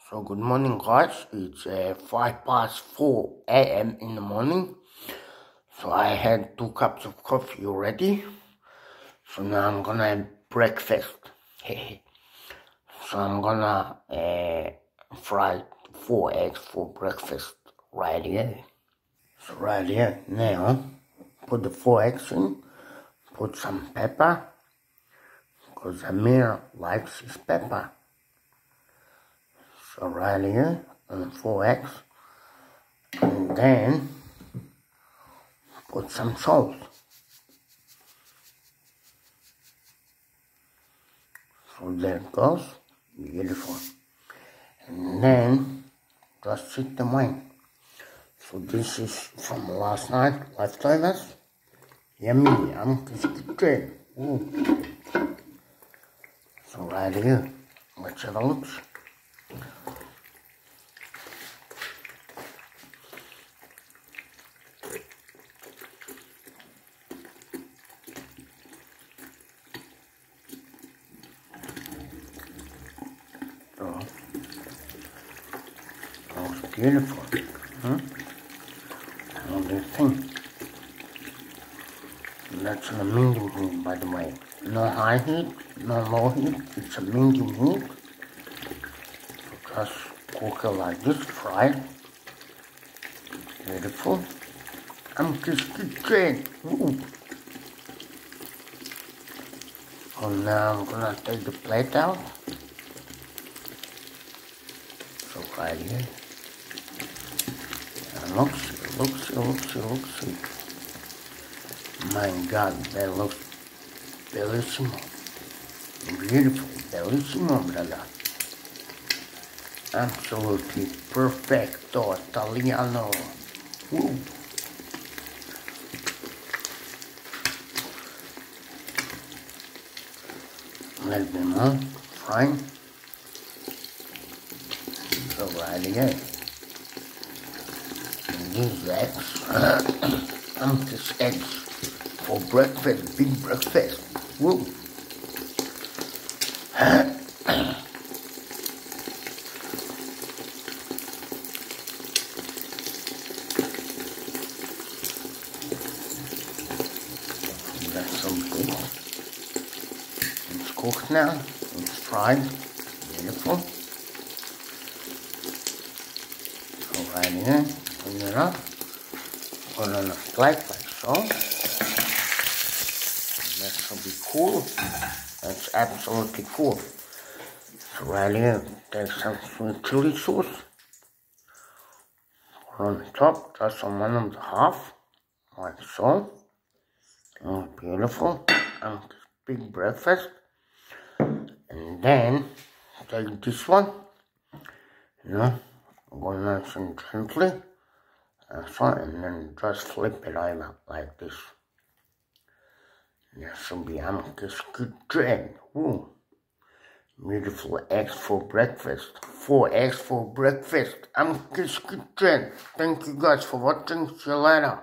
So good morning guys, it's 4 a.m. in the morning. So I had 2 cups of coffee already. So now I'm gonna have breakfast. So I'm gonna fry 4 eggs for breakfast right here. So right here now, put the 4 eggs in, put some pepper, because Amir likes his pepper. So right here, on 4 eggs, and then put some salt. So there it goes, beautiful. And then just sit the wine. So this is from last night, leftovers. Yummy, Amke's kitchen. So right here, let's have a look. Oh, it's beautiful. All this thing. That's an medium heat, by the way. No high heat, no low heat. It's a medium heat. So just cook it like this, fry it. Beautiful. Amke's kitchen. So now I'm gonna take the plate out. So right here. And look. My God, that looks bellissimo. Beautiful, bellissimo, brother. Absolutely perfecto Italiano. Woo. A little bit more frying. So right here. And these eggs, Amke's eggs for breakfast, big breakfast. Woo. That's so good. It's cooked now. It's fried. Beautiful. So right here, put it up. Put it on a plate like so. That should be cool. That's absolutely cool. So right here, take some sweet chili sauce. Put on the top, just on 1.5, like so. Oh, beautiful. And big breakfast. And then take this one. Go nice and gently. And then just flip it over like this. There should be Amke's kitchen. Woo. Beautiful eggs for breakfast. 4 eggs for breakfast. Amke's kitchen. Thank you guys for watching. See you later.